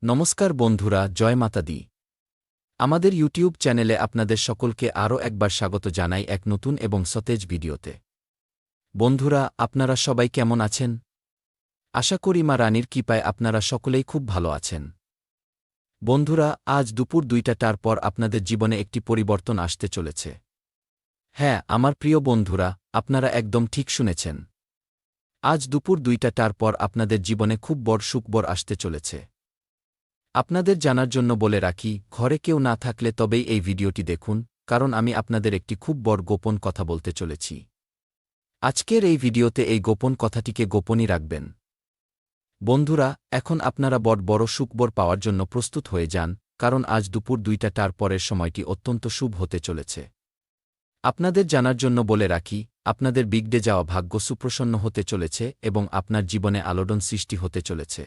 নমস্কার বন্ধুরা, জয় মাতা দি। আমাদের ইউটিউব চ্যানেলে আপনাদের সকলকে আরও একবার স্বাগত জানাই এক নতুন এবং সতেজ ভিডিওতে। বন্ধুরা, আপনারা সবাই কেমন আছেন? আশা করি মা রানীর কৃপায় আপনারা সকলেই খুব ভালো আছেন। বন্ধুরা, আজ দুপুর 2টার পর আপনাদের জীবনে একটি পরিবর্তন আসতে চলেছে। হ্যাঁ, আমার প্রিয় বন্ধুরা, আপনারা একদম ঠিক শুনেছেন। আজ দুপুর 2টার পর আপনাদের জীবনে খুব বড় সুখবর আসতে চলেছে। আপনাদের জানার জন্য বলে রাখি, ঘরে কেউ না থাকলে তবেই এই ভিডিওটি দেখুন, কারণ আমি আপনাদের একটি খুব বড় গোপন কথা বলতে চলেছি। আজকের এই ভিডিওতে এই গোপন কথাটিকে গোপনই রাখবেন। বন্ধুরা, এখন আপনারা বড় সুখবর পাওয়ার জন্য প্রস্তুত হয়ে যান, কারণ আজ দুপুর 2টার পরের সময়টি অত্যন্ত শুভ হতে চলেছে। আপনাদের জানার জন্য বলে রাখি, আপনাদের বিগড়ে যাওয়া ভাগ্য সুপ্রসন্ন হতে চলেছে এবং আপনার জীবনে আলোড়ন সৃষ্টি হতে চলেছে।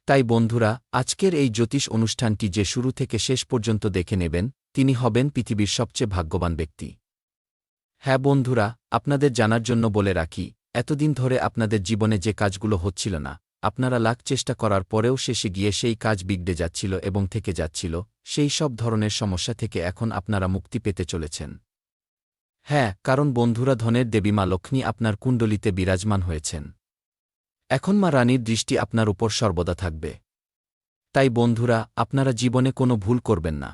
তাই বন্ধুরা, আজকের এই জ্যোতিষ অনুষ্ঠানটি যে শুরু থেকে শেষ পর্যন্ত দেখে নেবেন, তিনি হবেন পৃথিবীর সবচেয়ে ভাগ্যবান ব্যক্তি। হ্যাঁ বন্ধুরা, আপনাদের জানার জন্য বলে রাখি, এতদিন ধরে আপনাদের জীবনে যে কাজগুলো হচ্ছিল না, আপনারা লাখ চেষ্টা করার পরেও শেষে গিয়ে সেই কাজ বিগড়ে যাচ্ছিল এবং থেকে যাচ্ছিল, সেই সব ধরনের সমস্যা থেকে এখন আপনারা মুক্তি পেতে চলেছেন। হ্যাঁ, কারণ বন্ধুরা, ধনের দেবী মা লক্ষ্মী আপনার কুণ্ডলিতে বিরাজমান হয়েছেন। এখন মা রানীর দৃষ্টি আপনার উপর সর্বদা থাকবে। তাই বন্ধুরা, আপনারা জীবনে কোনো ভুল করবেন না।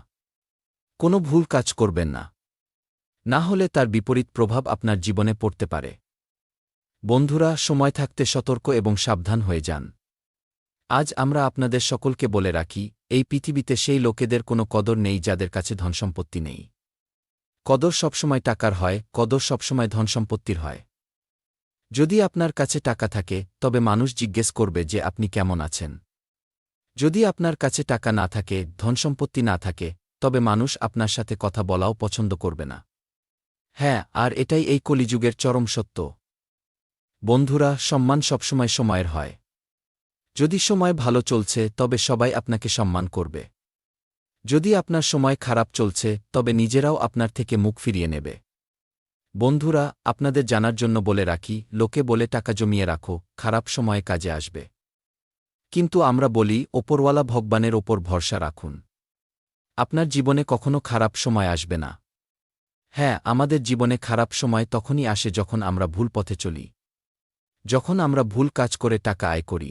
কোনো ভুল কাজ করবেন না। না হলে তার বিপরীত প্রভাব আপনার জীবনে পড়তে পারে। বন্ধুরা, সময় থাকতে সতর্ক এবং সাবধান হয়ে যান। আজ আমরা আপনাদের সকলকে বলে রাখি, এই পৃথিবীতে সেই লোকেদের কোনো কদর নেই যাদের কাছে ধনসম্পত্তি নেই। কদর সবসময় টাকার হয়, কদর সবসময় ধনসম্পত্তির হয়। যদি আপনার কাছে টাকা থাকে, তবে মানুষ জিজ্ঞেস করবে যে আপনি কেমন আছেন। যদি আপনার কাছে টাকা না থাকে, ধনসম্পত্তি না থাকে, তবে মানুষ আপনার সাথে কথা বলাও পছন্দ করবে না। হ্যাঁ, আর এটাই এই কলিযুগের চরম সত্য। বন্ধুরা, সম্মান সবসময় সময়ের হয়। যদি সময় ভালো চলছে, তবে সবাই আপনাকে সম্মান করবে। যদি আপনার সময় খারাপ চলছে, তবে নিজেরাও আপনার থেকে মুখ ফিরিয়ে নেবে। বন্ধুরা, আপনাদের জানার জন্য বলে রাখি, লোকে বলে টাকা জমিয়ে রাখো, খারাপ সময়ে কাজে আসবে। কিন্তু আমরা বলি, ওপরওয়ালা ভগবানের ওপর ভরসা রাখুন। আপনার জীবনে কখনো খারাপ সময় আসবে না। হ্যাঁ, আমাদের জীবনে খারাপ সময় তখনই আসে যখন আমরা ভুল পথে চলি, যখন আমরা ভুল কাজ করে টাকা আয় করি।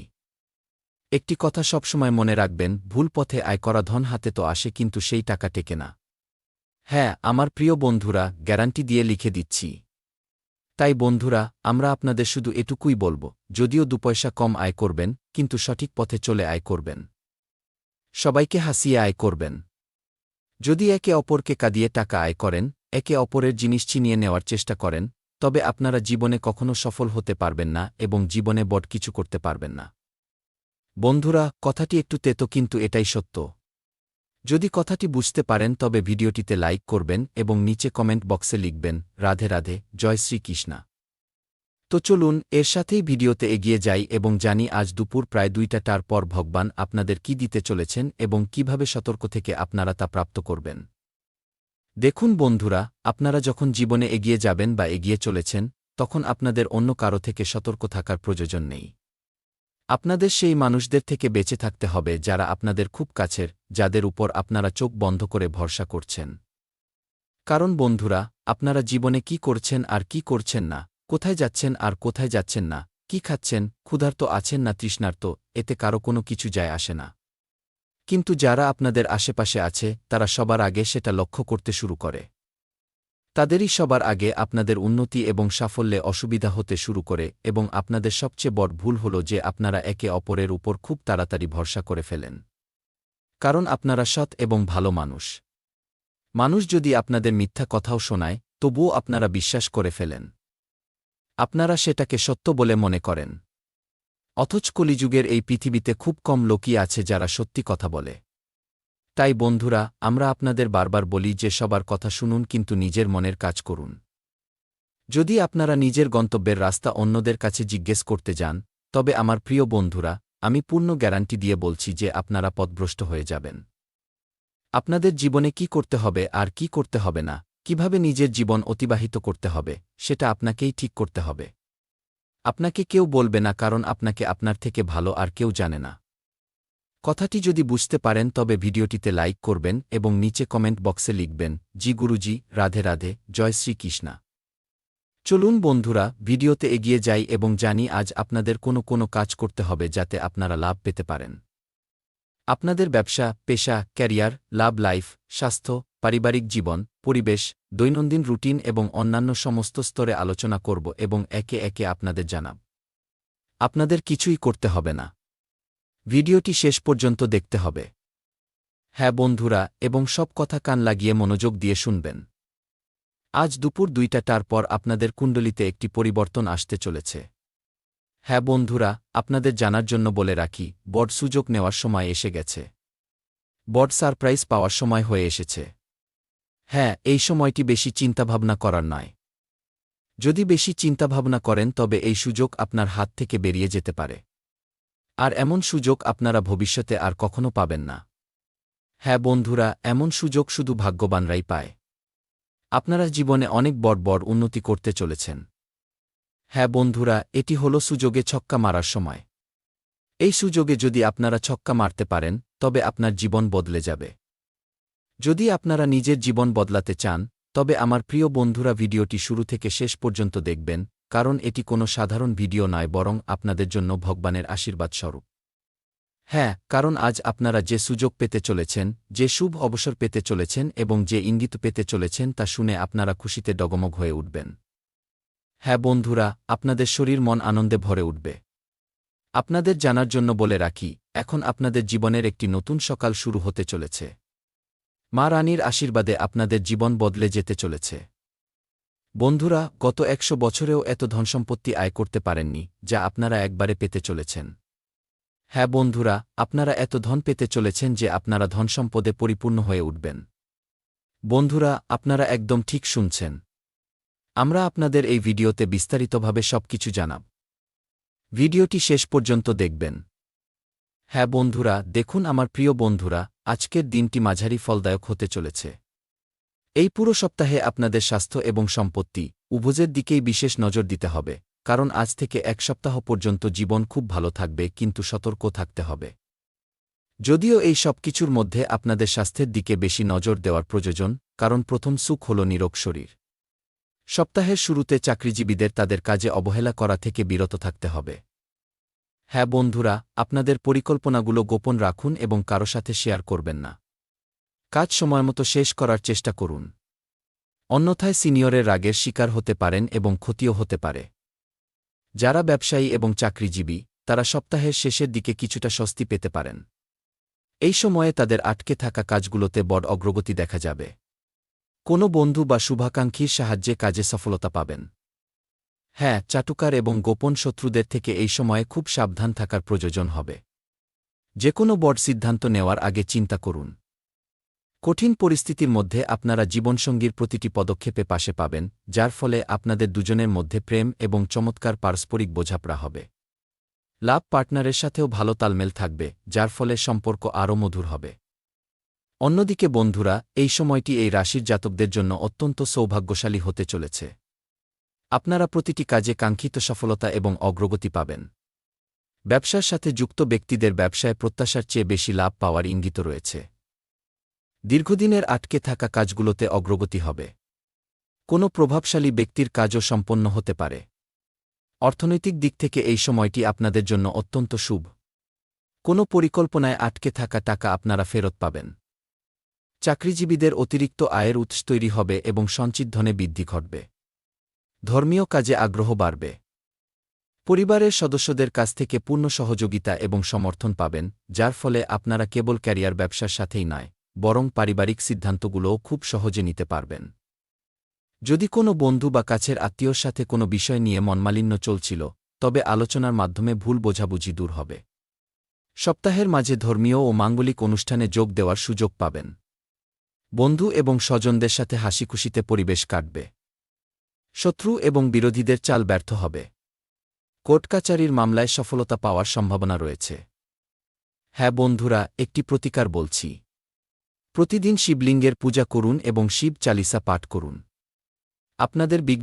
একটি কথা সবসময় মনে রাখবেন, ভুল পথে আয় করা ধন হাতে তো আসে, কিন্তু সেই টাকা টেকে না। হ্যাঁ, আমার প্রিয় বন্ধুরা, গ্যারান্টি দিয়ে লিখে দিচ্ছি। তাই বন্ধুরা, আমরা আপনাদের শুধু এটুকুই বলব, যদিও 2 পয়সা কম আয় করবেন, কিন্তু সঠিক পথে চলে আয় করবেন। সবাইকে হাসিয়ে আয় করবেন। যদি একে অপরকে কাঁদিয়ে টাকা আয় করেন, একে অপরের জিনিস ছিনিয়ে নেওয়ার চেষ্টা করেন, তবে আপনারা জীবনে কখনো সফল হতে পারবেন না এবং জীবনে বড় কিছু করতে পারবেন না। বন্ধুরা, কথাটি একটু তেতো, কিন্তু এটাই সত্য। যদি কথাটি বুঝতে পারেন, তবে ভিডিওটিতে লাইক করবেন এবং নিচে কমেন্ট বক্সে লিখবেন, রাধে রাধে, জয় শ্রীকৃষ্ণ। তো চলুন এর সাথেই ভিডিওতে এগিয়ে যাই এবং জানি আজ দুপুর প্রায় 2টার পর ভগবান আপনাদের কি দিতে চলেছেন এবং কিভাবে সতর্ক থেকে আপনারা তা প্রাপ্ত করবেন। দেখুন বন্ধুরা, আপনারা যখন জীবনে এগিয়ে যাবেন বা এগিয়ে চলেছেন, তখন আপনাদের অন্য কারো থেকে সতর্ক থাকার প্রয়োজন নেই। আপনাদের সেই মানুষদের থেকে বেঁচে থাকতে হবে যারা আপনাদের খুব কাছের, যাদের উপর আপনারা চোখ বন্ধ করে ভরসা করছেন। কারণ বন্ধুরা, আপনারা জীবনে কি করছেন আর কি করছেন না, কোথায় যাচ্ছেন আর কোথায় যাচ্ছেন না, কি খাচ্ছেন, ক্ষুধার্ত আছেন না তৃষ্ণার্ত, এতে কারো কোনো কিছু যায় আসে না। কিন্তু যারা আপনাদের আশেপাশে আছে, তারা সবার আগে সেটা লক্ষ্য করতে শুরু করে। তাদেরই সবার আগে আপনাদের উন্নতি এবং সাফল্যে অসুবিধা হতে শুরু করে এবং আপনাদের সবচেয়ে বড় ভুল হল যে আপনারা একে অপরের উপর খুব তাড়াতাড়ি ভরসা করে ফেলেন। কারণ আপনারা সৎ এবং ভালো মানুষ। মানুষ যদি আপনাদের মিথ্যা কথাও শোনায়, তবুও আপনারা বিশ্বাস করে ফেলেন। আপনারা সেটাকে সত্য বলে মনে করেন। অথচ কলিযুগের এই পৃথিবীতে খুব কম লোকই আছে যারা সত্যি কথা বলে। তাই বন্ধুরা, আমরা আপনাদের বারবার বলি যে সবার কথা শুনুন, কিন্তু নিজের মনের কাজ করুন। যদি আপনারা নিজের গন্তব্যের রাস্তা অন্যদের কাছে জিজ্ঞেস করতে যান, তবে আমার প্রিয় বন্ধুরা, আমি পূর্ণ গ্যারান্টি দিয়ে বলছি যে আপনারা পথভ্রষ্ট হয়ে যাবেন। আপনাদের জীবনে কি করতে হবে আর কি করতে হবে না, কিভাবে নিজের জীবন অতিবাহিত করতে হবে, সেটা আপনাকেই ঠিক করতে হবে। আপনাকে কেউ বলবে না, কারণ আপনাকে আপনার থেকে ভালো আর কেউ জানে না। কথাটি যদি বুঝতে পারেন তবে ভিডিওটিতে লাইক করবেন এবং নিচে কমেন্ট বক্সে লিখবেন, জি গুরুজি, রাধে রাধে, জয় শ্রীকৃষ্ণা। চলুন বন্ধুরা, ভিডিওতে এগিয়ে যাই এবং জানি আজ আপনাদের কোনো কাজ করতে হবে যাতে আপনারা লাভ পেতে পারেন। আপনাদের ব্যবসা, পেশা, ক্যারিয়ার, লাভ, লাইফ, স্বাস্থ্য, পারিবারিক জীবন, পরিবেশ, দৈনন্দিন রুটিন এবং অন্যান্য সমস্ত স্তরে আলোচনা করব এবং একে একে আপনাদের জানাব। আপনাদের কিছুই করতে হবে না। ভিডিওটি শেষ পর্যন্ত দেখতে হবে। হ্যাঁ বন্ধুরা, এবং সব কথা কান লাগিয়ে মনোযোগ দিয়ে শুনবেন। আজ দুপুর 2টার পর আপনাদের কুণ্ডলিতে একটি পরিবর্তন আসতে চলেছে। হ্যাঁ বন্ধুরা, আপনাদের জানার জন্য বলে রাখি, বড় সুযোগ নেওয়ার সময় এসে গেছে। বড় সারপ্রাইজ পাওয়ার সময় হয়ে এসেছে। হ্যাঁ, এই সময়টি বেশি চিন্তাভাবনা করার নয়। যদি বেশি চিন্তাভাবনা করেন তবে এই সুযোগ আপনার হাত থেকে বেরিয়ে যেতে পারে। আর এমন সুযোগ আপনারা ভবিষ্যতে আর কখনো পাবেন না। হ্যাঁ বন্ধুরা, এমন সুযোগ শুধু ভাগ্যবানরাই পায়। আপনারা জীবনে অনেক বড় উন্নতি করতে চলেছেন। হ্যাঁ বন্ধুরা, এটি হল সুযোগে ছক্কা মারার সময়। এই সুযোগে যদি আপনারা ছক্কা মারতে পারেন তবে আপনার জীবন বদলে যাবে। যদি আপনারা নিজের জীবন বদলাতে চান তবে আমার প্রিয় বন্ধুরা ভিডিওটি শুরু থেকে শেষ পর্যন্ত দেখবেন, কারণ এটি কোনো সাধারণ ভিডিও নয় বরং আপনাদের জন্য ভগবানের আশীর্বাদ স্বরূপ। হ্যাঁ, কারণ আজ আপনারা যে সুযোগ পেতে চলেছেন, যে শুভ অবসর পেতে চলেছেন এবং যে ইঙ্গিত পেতে চলেছেন তা শুনে আপনারা খুশিতে ডগমগ হয়ে উঠবেন। হ্যাঁ বন্ধুরা, আপনাদের শরীর মন আনন্দে ভরে উঠবে। আপনাদের জানার জন্য বলে রাখি, এখন আপনাদের জীবনের একটি নতুন সকাল শুরু হতে চলেছে। মা রানীর আশীর্বাদে আপনাদের জীবন বদলে যেতে চলেছে। বন্ধুরা, গত 100 বছরেও এত ধনসম্পত্তি আয় করতে পারেননি যা আপনারা একবারে পেতে চলেছেন। হ্যাঁ বন্ধুরা, আপনারা এত ধন পেতে চলেছেন যে আপনারা ধনসম্পদে পরিপূর্ণ হয়ে উঠবেন। বন্ধুরা, আপনারা একদম ঠিক শুনছেন। আমরা আপনাদের এই ভিডিওতে বিস্তারিতভাবে সবকিছু জানাব। ভিডিওটি শেষ পর্যন্ত দেখবেন। হ্যাঁ বন্ধুরা, দেখুন আমার প্রিয় বন্ধুরা, আজকের দিনটি মাঝারি ফলদায়ক হতে চলেছে। এই পুরো সপ্তাহে আপনাদের স্বাস্থ্য এবং সম্পত্তি উভয়ের দিকেই বিশেষ নজর দিতে হবে, কারণ আজ থেকে 1 সপ্তাহ পর্যন্ত জীবন খুব ভালো থাকবে, কিন্তু সতর্ক থাকতে হবে। যদিও এই সব কিছুর মধ্যে আপনাদের স্বাস্থ্যের দিকে বেশি নজর দেওয়ার প্রয়োজন, কারণ প্রথম সুখ হল নিরোগ শরীর। সপ্তাহের শুরুতে চাকরিজীবীদের তাদের কাজে অবহেলা করা থেকে বিরত থাকতে হবে। হ্যাঁ বন্ধুরা, আপনাদের পরিকল্পনাগুলো গোপন রাখুন এবং কারো সাথে শেয়ার করবেন না। কাজ সময়মতো শেষ করার চেষ্টা করুন। অন্যথায় সিনিয়রের রাগের শিকার হতে পারেন এবং ক্ষতিও হতে পারে। যারা ব্যবসায়ী এবং চাকরিজীবী তারা সপ্তাহের শেষের দিকে কিছুটা স্বস্তি পেতে পারেন। এই সময়ে তাদের আটকে থাকা কাজগুলোতে বড় অগ্রগতি দেখা যাবে। কোনো বন্ধু বা শুভাকাঙ্ক্ষীর সাহায্যে কাজে সফলতা পাবেন। হ্যাঁ, চাটুকার এবং গোপন শত্রুদের থেকে এই সময়ে খুব সাবধান থাকার প্রয়োজন হবে। যে কোনো বড় সিদ্ধান্ত নেওয়ার আগে চিন্তা করুন। কঠিন পরিস্থিতির মধ্যে আপনারা জীবনসঙ্গীর প্রতিটি পদক্ষেপে পাশে পাবেন, যার ফলে আপনাদের দুজনের মধ্যে প্রেম এবং চমৎকার পারস্পরিক বোঝাপড়া হবে। লাভ পার্টনারের সাথেও ভালো তালমেল থাকবে, যার ফলে সম্পর্ক আরও মধুর হবে। অন্যদিকে বন্ধুরা, এই সময়টি এই রাশির জাতকদের জন্য অত্যন্ত সৌভাগ্যশালী হতে চলেছে। আপনারা প্রতিটি কাজে কাঙ্ক্ষিত সফলতা এবং অগ্রগতি পাবেন। ব্যবসার সাথে যুক্ত ব্যক্তিদের ব্যবসায় প্রত্যাশার চেয়ে বেশি লাভ পাওয়ার ইঙ্গিত রয়েছে। দীর্ঘদিনের আটকে থাকা কাজগুলোতে অগ্রগতি হবে। কোনো প্রভাবশালী ব্যক্তির কাজও সম্পন্ন হতে পারে। অর্থনৈতিক দিক থেকে এই সময়টি আপনাদের জন্য অত্যন্ত শুভ। কোনো পরিকল্পনায় আটকে থাকা টাকা আপনারা ফেরত পাবেন। চাকরিজীবীদের অতিরিক্ত আয়ের উৎস তৈরি হবে এবং সঞ্চিত ধনে বৃদ্ধি ঘটবে। ধর্মীয় কাজে আগ্রহ বাড়বে। পরিবারের সদস্যদের কাছ থেকে পূর্ণ সহযোগিতা এবং সমর্থন পাবেন, যার ফলে আপনারা কেবল ক্যারিয়ার ব্যবসার সাথেই নয়, বরং পারিবারিক সিদ্ধান্তগুলোও খুব সহজে নিতে পারবেন। যদি কোনো বন্ধু বা কাছের আত্মীয়র সাথে কোনো বিষয় নিয়ে মনমালিন্য চলছিল, তবে আলোচনার মাধ্যমে ভুল বোঝাবুঝি দূর হবে। সপ্তাহের মাঝে ধর্মীয় ও মাঙ্গলিক অনুষ্ঠানে যোগ দেওয়ার সুযোগ পাবেন। বন্ধু এবং স্বজনদের সাথে হাসিখুশিতে পরিবেশ কাটবে। শত্রু এবং বিরোধীদের চাল ব্যর্থ হবে। কোর্ট-কাচারির মামলায় সফলতা পাওয়ার সম্ভাবনা রয়েছে। হ্যাঁ বন্ধুরা, একটি প্রতিকার বলছি। প্রতিদিন শিবলিঙ্গের পূজা করুন এবং শিব চালিসা পাঠ করুন। আপনাদের